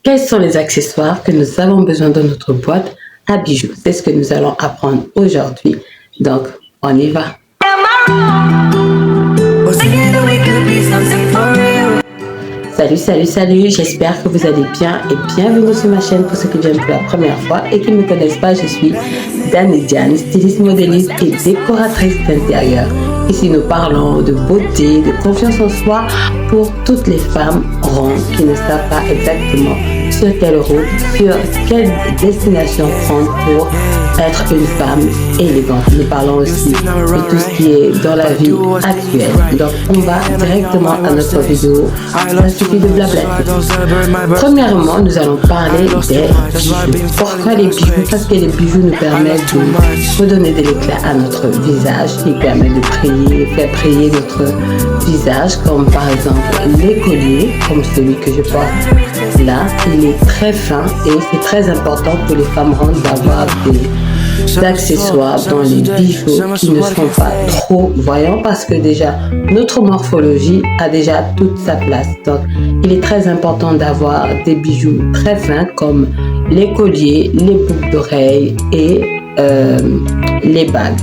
Quels sont les accessoires que nous avons besoin dans notre boîte à bijoux? C'est ce que nous allons apprendre aujourd'hui. Donc, on y va. Salut, j'espère que vous allez bien et bienvenue sur ma chaîne. Pour ceux qui viennent pour la première fois et qui ne me connaissent pas, je suis Dani Diane, styliste, modéliste et décoratrice d'intérieur. Ici, nous parlons de beauté, de confiance en soi pour toutes les femmes rondes qui ne savent pas exactement sur quelle route, sur quelle destination prendre pour être une femme élégante. Nous parlons aussi de tout ce qui est dans la vie actuelle. Donc, on va directement à notre vidéo. Ça suffit de blablater. Premièrement, nous allons parler des bijoux. Pourquoi les bijoux? Parce que les bijoux nous permettent de redonner de l'éclat à notre visage. Ils permettent de faire briller notre visage, comme par exemple les colliers, comme celui que je porte là. Il est très fin et c'est très important pour les femmes rondes d'avoir des accessoires dans les bijoux qui ne sont pas trop voyants, parce que déjà notre morphologie a déjà toute sa place. Donc il est très important d'avoir des bijoux très fins comme les colliers, les boucles d'oreilles et les bagues.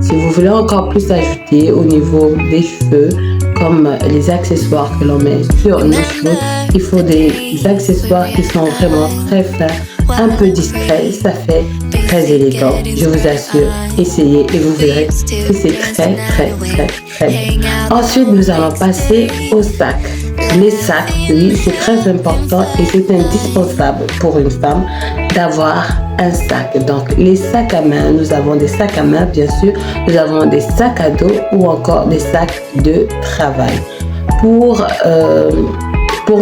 Si vous voulez encore plus ajouter au niveau des cheveux, comme les accessoires que l'on met sur nos cheveux, il faut des accessoires qui sont vraiment très fins, un peu discrets, ça fait très élégant. Je vous assure, essayez et vous verrez que c'est très bien. Ensuite, nous allons passer aux sacs. Les sacs, oui, c'est très important et c'est indispensable pour une femme d'avoir un sac. Donc, les sacs à main, nous avons des sacs à main, bien sûr. Nous avons des sacs à dos ou encore des sacs de travail. Pour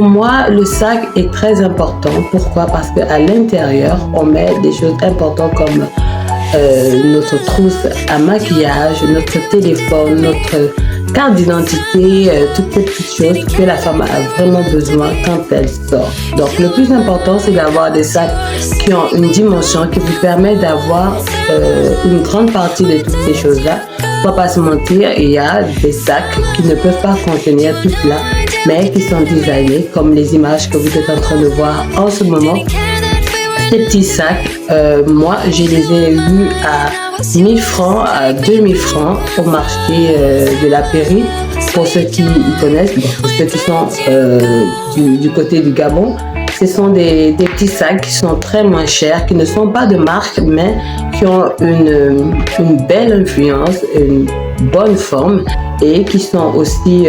moi, le sac est très important. Pourquoi? Parce qu'à l'intérieur, on met des choses importantes comme notre trousse à maquillage, notre téléphone, notre carte d'identité, toutes ces petites choses que la femme a vraiment besoin quand elle sort. Donc le plus important, c'est d'avoir des sacs qui ont une dimension qui vous permet d'avoir une grande partie de toutes ces choses-là. Faut pas se mentir, il y a des sacs qui ne peuvent pas contenir tout cela, mais qui sont designés comme les images que vous êtes en train de voir en ce moment. Ces petits sacs, moi, je les ai eus à 1000 francs, à 2000 francs au marché de la Pairie. Pour ceux qui y connaissent, pour ceux qui sont du côté du Gabon, ce sont des petits sacs qui sont très moins chers, qui ne sont pas de marque, mais qui ont une belle influence, une bonne forme et qui sont aussi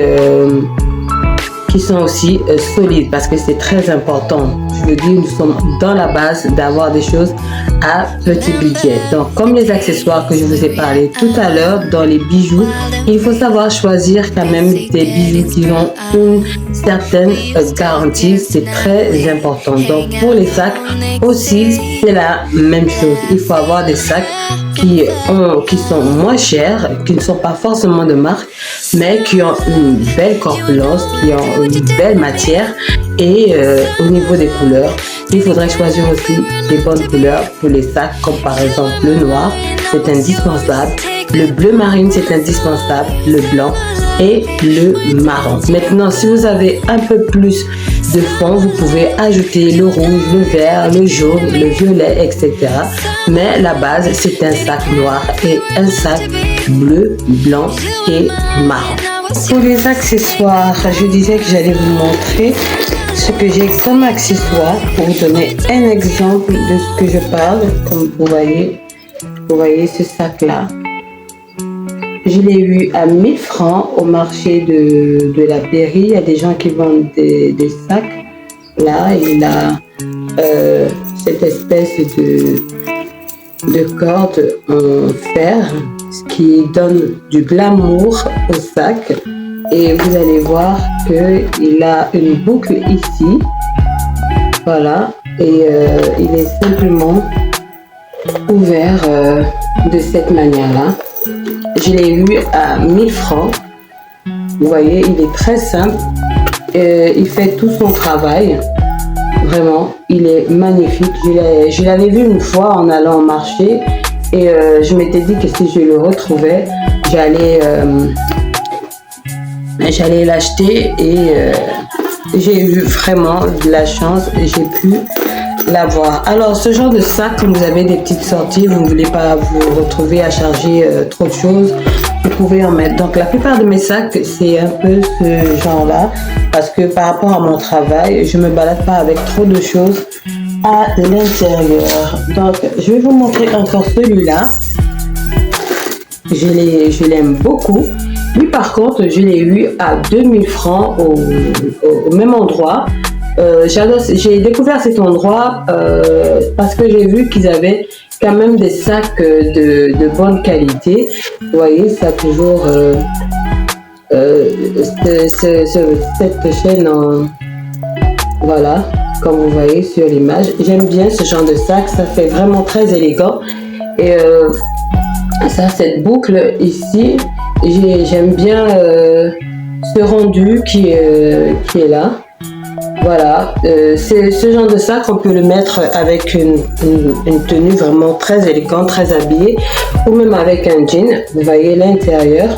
solides, parce que c'est très important. Je veux dire, nous sommes dans la base d'avoir des choses à petit budget. Donc, comme les accessoires que je vous ai parlé tout à l'heure, dans les bijoux, il faut savoir choisir quand même des bijoux qui ont une certaine garantie. C'est très important. Donc, pour les sacs aussi, c'est la même chose. Il faut avoir des sacs qui sont moins chers, qui ne sont pas forcément de marque, mais qui ont une belle corpulence, qui ont une belle matière. Et au niveau des couleurs, il faudrait choisir aussi des bonnes couleurs pour les sacs, comme par exemple le noir, c'est indispensable, le bleu marine, c'est indispensable, le blanc et le marron. Maintenant, si vous avez un peu plus de fond, vous pouvez ajouter le rouge, le vert, le jaune, le violet, etc. Mais la base, c'est un sac noir et un sac bleu, blanc et marron. Pour les accessoires, je disais que j'allais vous montrer ce que j'ai comme accessoire pour vous donner un exemple de ce que je parle. Comme vous voyez ce sac-là. Je l'ai eu à 1000 francs au marché de la Pairie. Il y a des gens qui vendent des sacs. Là, il a cette espèce de corde en fer, ce qui donne du glamour au sac. Et vous allez voir qu'il a une boucle ici. Voilà. Et il est simplement ouvert de cette manière-là. Je l'ai eu à 1000 francs. Vous voyez, il est très simple. Il fait tout son travail. Vraiment, il est magnifique. Je l'avais vu une fois en allant au marché. Et je m'étais dit que si je le retrouvais, j'allais l'acheter et j'ai eu vraiment de la chance et j'ai pu l'avoir. Alors, ce genre de sac, quand vous avez des petites sorties, vous ne voulez pas vous retrouver à charger trop de choses, vous pouvez en mettre. Donc, la plupart de mes sacs, c'est un peu ce genre-là, parce que par rapport à mon travail, je me balade pas avec trop de choses à l'intérieur. Donc, je vais vous montrer encore celui-là. Je l'aime beaucoup. Lui, par contre, je l'ai eu à 2000 francs au même endroit. J'ai découvert cet endroit parce que j'ai vu qu'ils avaient quand même des sacs de bonne qualité. Vous voyez, ça a toujours cette chaîne voilà, comme vous voyez sur l'image. J'aime bien ce genre de sac, ça fait vraiment très élégant. Et ça, cette boucle ici, j'aime bien ce rendu qui est là. Voilà, c'est ce genre de sac, on peut le mettre avec une tenue vraiment très élégante, très habillée, ou même avec un jean. Vous voyez l'intérieur,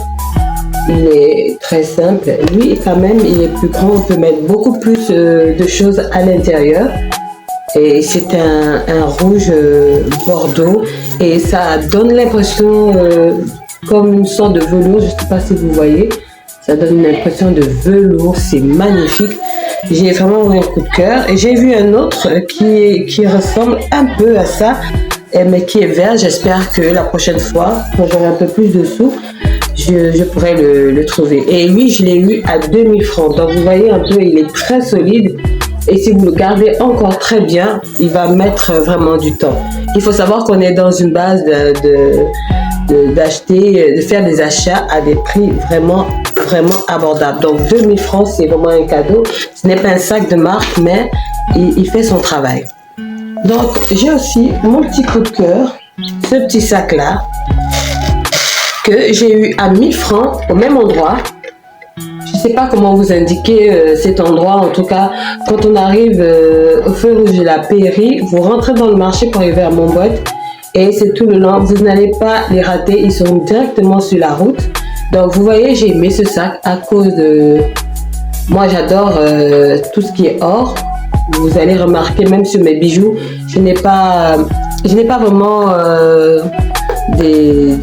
il est très simple. Lui, quand même, il est plus grand, on peut mettre beaucoup plus de choses à l'intérieur. Et c'est un rouge bordeaux et ça donne l'impression comme une sorte de velours, je ne sais pas si vous voyez, ça donne une impression de velours, c'est magnifique. J'ai vraiment eu un coup de cœur et j'ai vu un autre qui ressemble un peu à ça, mais qui est vert. J'espère que la prochaine fois, quand j'aurai un peu plus de sous, je pourrai le trouver. Et lui, je l'ai eu à 2000 francs. Donc vous voyez un peu, il est très solide. Et si vous le gardez encore très bien, il va mettre vraiment du temps. Il faut savoir qu'on est dans une base de faire des achats à des prix vraiment abordables. Donc 2000 francs, c'est vraiment un cadeau. Ce n'est pas un sac de marque, mais il fait son travail. Donc j'ai aussi mon petit coup de cœur, ce petit sac-là, que j'ai eu à 1000 francs au même endroit. Je ne sais pas comment vous indiquer cet endroit. En tout cas, quand on arrive au feu rouge de la Pairie, vous rentrez dans le marché pour arriver à Montboîte et c'est tout le long. Vous n'allez pas les rater. Ils sont directement sur la route. Donc, vous voyez, j'ai aimé ce sac à cause de... Moi, j'adore tout ce qui est or. Vous allez remarquer, même sur mes bijoux, je n'ai pas vraiment des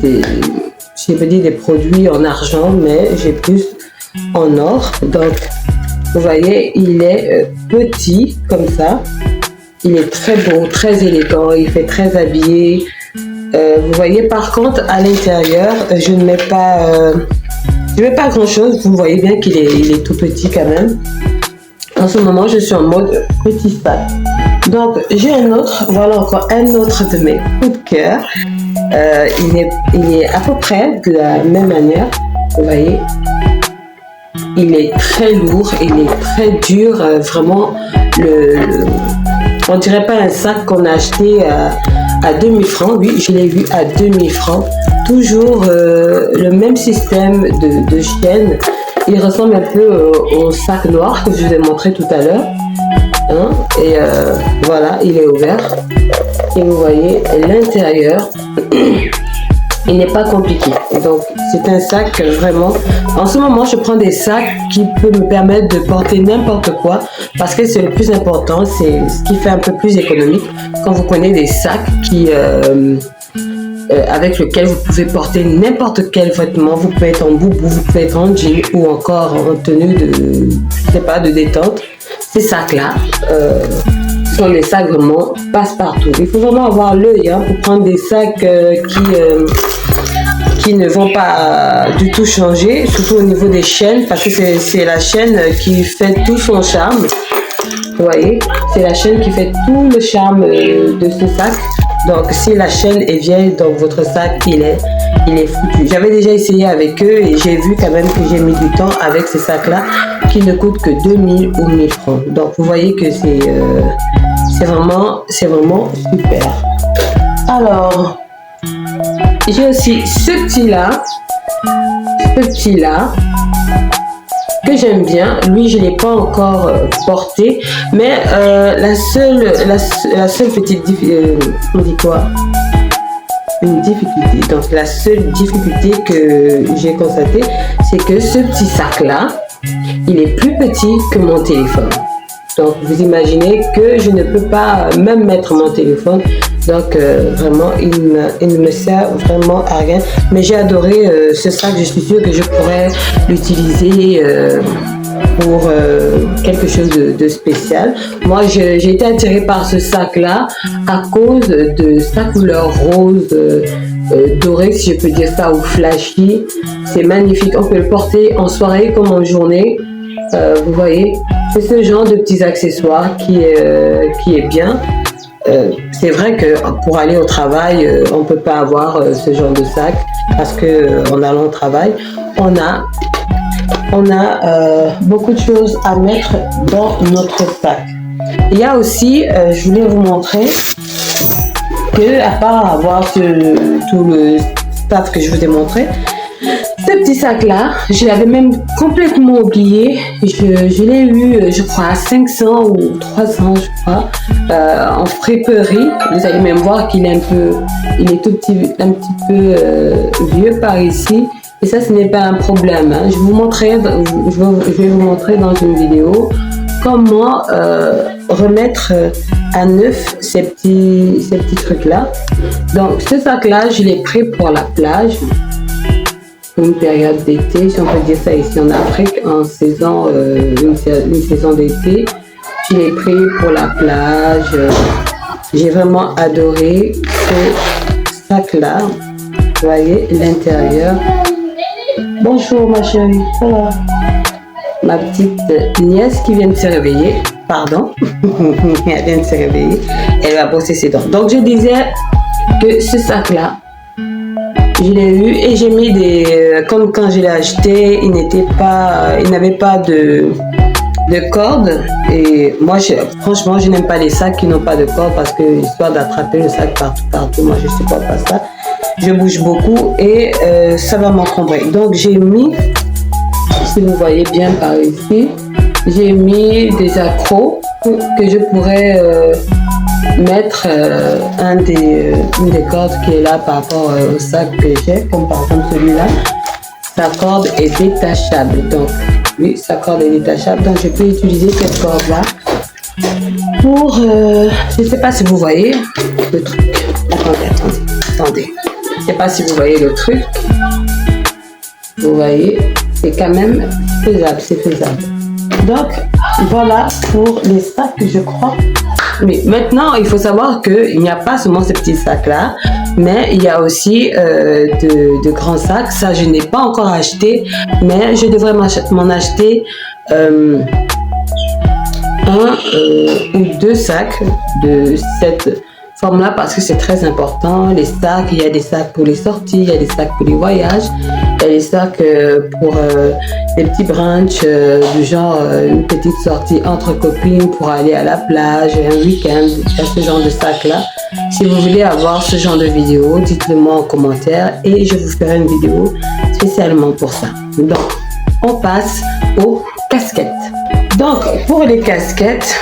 produits en argent, mais j'ai plus en or. Donc vous voyez, il est petit comme ça, il est très beau, très élégant, il fait très habillé. Vous voyez, par contre à l'intérieur je ne mets pas grand chose. Vous voyez bien qu'il est tout petit quand même. En ce moment je suis en mode petit sac. Donc j'ai voilà encore un autre de mes coups de cœur. Il est à peu près de la même manière. Vous voyez, il est très lourd, il est très dur, vraiment, on dirait pas un sac qu'on a acheté à 2000 francs, oui, je l'ai vu à 2000 francs, toujours le même système de chaîne, il ressemble un peu au sac noir que je vous ai montré tout à l'heure, hein? Et voilà, il est ouvert, et vous voyez l'intérieur, il n'est pas compliqué. Donc c'est un sac vraiment. En ce moment, je prends des sacs qui peuvent me permettre de porter n'importe quoi parce que c'est le plus important. C'est ce qui fait un peu plus économique. Quand vous prenez des sacs avec lesquels vous pouvez porter n'importe quel vêtement. Vous pouvez être en boubou, vous pouvez être en jean ou encore en tenue de détente. Ces sacs-là sont des sacs vraiment passe-partout. Il faut vraiment avoir l'œil pour prendre des sacs qui ne vont pas du tout changer, surtout au niveau des chaînes, parce que c'est la chaîne qui fait tout son charme. Vous voyez, c'est la chaîne qui fait tout le charme de ce sac. Donc si la chaîne est vieille, donc votre sac il est foutu. J'avais déjà essayé avec eux et j'ai vu quand même que j'ai mis du temps avec ces sacs là qui ne coûtent que 2000 ou 1000 francs. Donc vous voyez que c'est vraiment super. Alors j'ai aussi ce petit là que j'aime bien. Lui, je l'ai pas encore porté, mais la seule petite on dit quoi, une difficulté. Donc la seule difficulté que j'ai constatée, c'est que ce petit sac là, il est plus petit que mon téléphone. Donc, vous imaginez que je ne peux pas même mettre mon téléphone. Donc, vraiment, il ne me sert vraiment à rien. Mais j'ai adoré ce sac. Je suis sûre que je pourrais l'utiliser pour quelque chose de spécial. Moi, j'ai été attirée par ce sac-là à cause de sa couleur rose doré, si je peux dire ça, ou flashy. C'est magnifique. On peut le porter en soirée comme en journée. Vous voyez, c'est ce genre de petits accessoires qui est bien. C'est vrai que pour aller au travail, on ne peut pas avoir ce genre de sac parce qu'en allant au travail, on a beaucoup de choses à mettre dans notre sac. Il y a aussi, je voulais vous montrer que à part avoir tout le stuff que je vous ai montré, ce petit sac-là, je l'avais même complètement oublié. Je l'ai eu, je crois, à 500 ou 300, je crois, en friperie. Vous allez même voir qu'il est un petit peu vieux par ici. Et ça, ce n'est pas un problème. Hein. Je vais vous montrer dans une vidéo comment remettre à neuf ces petits trucs-là. Donc, ce sac-là, je l'ai pris pour la plage. Une période d'été, si on peut dire ça ici en Afrique, en saison, une saison d'été. Je l'ai pris pour la plage. J'ai vraiment adoré ce sac-là. Vous voyez l'intérieur. Bonjour ma chérie, ça va? Ma petite nièce qui vient de se réveiller, pardon, elle vient de se réveiller, elle va brosser ses dents. Donc je disais que ce sac-là, je l'ai eu et j'ai mis comme quand je l'ai acheté, il n'avait pas de corde. Et moi, franchement, je n'aime pas les sacs qui n'ont pas de corde parce que histoire d'attraper le sac partout, moi je ne supporte pas ça. Je bouge beaucoup et ça va m'encombrer. Donc j'ai mis, si vous voyez bien par ici, j'ai mis des accros que je pourrais mettre une des cordes qui est là par rapport au sac que j'ai, comme par exemple celui-là. Sa corde est détachable. Donc oui, sa corde est détachable. Donc je peux utiliser cette corde-là pour, je ne sais pas si vous voyez le truc. Attendez. Je ne sais pas si vous voyez le truc. Vous voyez, c'est quand même faisable, c'est faisable. Donc, voilà pour les sacs, je crois. Mais maintenant, il faut savoir qu'il n'y a pas seulement ces petits sacs-là, mais il y a aussi de grands sacs. Ça, je n'ai pas encore acheté, mais je devrais m'en acheter un ou deux sacs de cette forme-là parce que c'est très important. Les sacs, il y a des sacs pour les sorties, il y a des sacs pour les voyages, il y a des sacs pour des petits brunchs du genre une petite sortie entre copines pour aller à la plage, un week-end. Il y a ce genre de sac-là. Si vous voulez avoir ce genre de vidéo, dites-le moi en commentaire et je vous ferai une vidéo spécialement pour ça. Donc, on passe aux casquettes. Donc, pour les casquettes,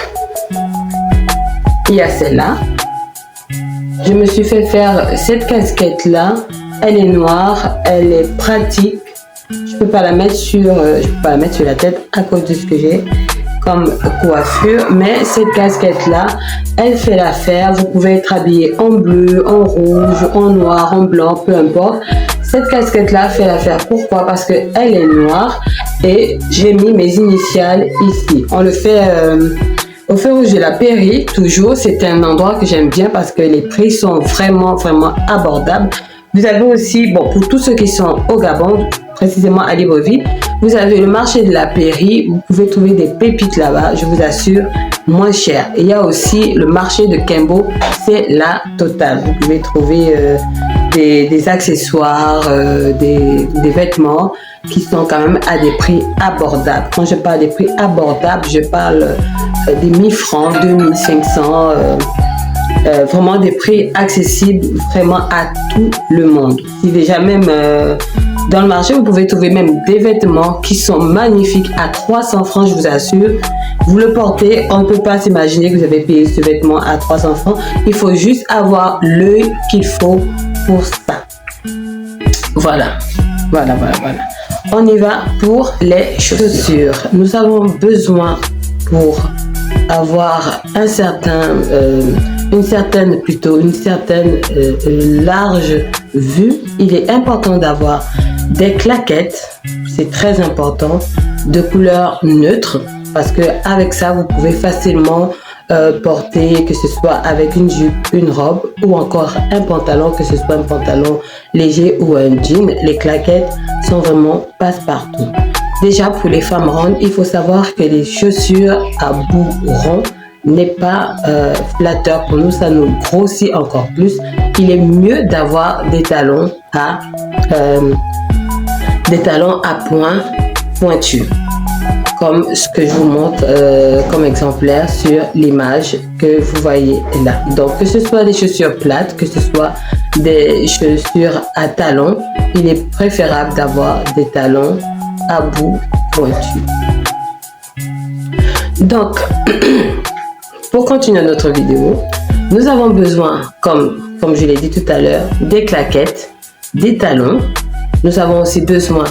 il y a celle-là. Je me suis fait faire cette casquette-là. Elle est noire, elle est pratique. Je peux pas la mettre sur la tête à cause de ce que j'ai comme coiffure. Mais cette casquette-là, elle fait l'affaire. Vous pouvez être habillé en bleu, en rouge, en noir, en blanc, peu importe. Cette casquette-là fait l'affaire. Pourquoi? Parce qu'elle est noire et j'ai mis mes initiales ici. On le fait au Feu Rouge de la Pairie, toujours. C'est un endroit que j'aime bien parce que les prix sont vraiment, vraiment abordables. Vous avez aussi, bon, pour tous ceux qui sont au Gabon, précisément à Libreville, vous avez le marché de la Pairie. Vous pouvez trouver des pépites là-bas, je vous assure, moins cher. Et il y a aussi le marché de Kembo, c'est la totale. Vous pouvez trouver des accessoires, des vêtements qui sont quand même à des prix abordables. Quand je parle des prix abordables, je parle des 1000 francs, 2500, vraiment des prix accessibles vraiment à tout le monde. Si déjà même dans le marché, vous pouvez trouver même des vêtements qui sont magnifiques à 300 francs, je vous assure. Vous le portez, on ne peut pas s'imaginer que vous avez payé ce vêtement à 300 francs. Il faut juste avoir l'œil qu'il faut pour ça. Voilà. On y va pour les chaussures. Nous avons besoin pour avoir une certaine large vue. Il est important d'avoir des claquettes, c'est très important, de couleur neutre, parce que avec ça vous pouvez facilement porter, que ce soit avec une jupe, une robe ou encore un pantalon, que ce soit un pantalon léger ou un jean. Les claquettes sont vraiment passe-partout. Déjà pour les femmes rondes, il faut savoir que les chaussures à bout rond n'est pas flatteur pour nous, ça nous grossit encore plus. Il est mieux d'avoir des talons à points pointus, comme ce que je vous montre comme exemplaire sur l'image que vous voyez là. Donc que ce soit des chaussures plates, que ce soit des chaussures à talons, il est préférable d'avoir des talons à bout pointu. Donc pour continuer notre vidéo, nous avons besoin, comme je l'ai dit tout à l'heure, des claquettes, des talons. Nous avons aussi besoin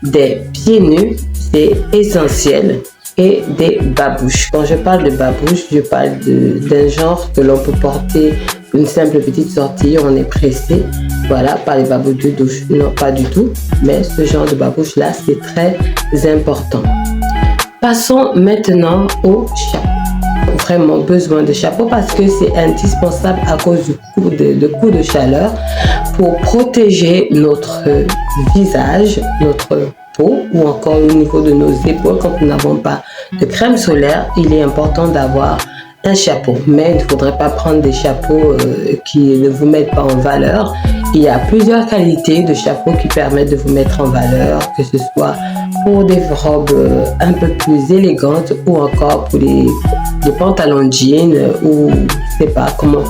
des pieds nus, c'est essentiel, et des babouches. Quand je parle de babouches, je parle d'un genre que l'on peut porter une simple petite sortie, on est pressé. Voilà, pas les babouches de douche, non pas du tout, mais ce genre de babouche là, c'est très important. Passons maintenant au chapeau. Vraiment besoin de chapeau parce que c'est indispensable à cause du coup de chaleur pour protéger notre visage, notre peau ou encore au niveau de nos épaules. Quand nous n'avons pas de crème solaire, il est important d'avoir un chapeau, mais il ne faudrait pas prendre des chapeaux qui ne vous mettent pas en valeur. Il y a plusieurs qualités de chapeaux qui permettent de vous mettre en valeur, que ce soit pour des robes un peu plus élégantes ou encore pour des pantalons jeans ou je sais pas comment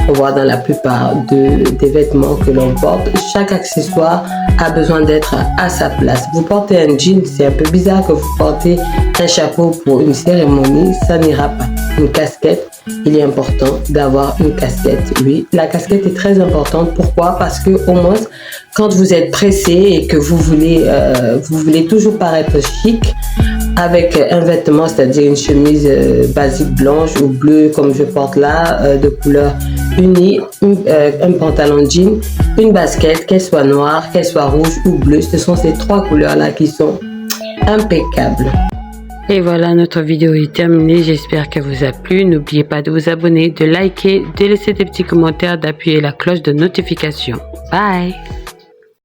on voit dans la plupart des vêtements que l'on porte. Chaque accessoire a besoin d'être à sa place. Vous portez un jean, c'est un peu bizarre que vous portez un chapeau pour une cérémonie, ça n'ira pas. Une casquette, il est important d'avoir une casquette. Oui, la casquette est très importante. Pourquoi? Parce que au moins, quand vous êtes pressé et que vous voulez toujours paraître chic avec un vêtement, c'est-à-dire une chemise basique blanche ou bleue comme je porte là, de couleur unie, un pantalon jean, une basket, qu'elle soit noire, qu'elle soit rouge ou bleue. Ce sont ces trois couleurs-là qui sont impeccables. Et voilà, notre vidéo est terminée. J'espère qu'elle vous a plu. N'oubliez pas de vous abonner, de liker, de laisser des petits commentaires, d'appuyer la cloche de notification. Bye!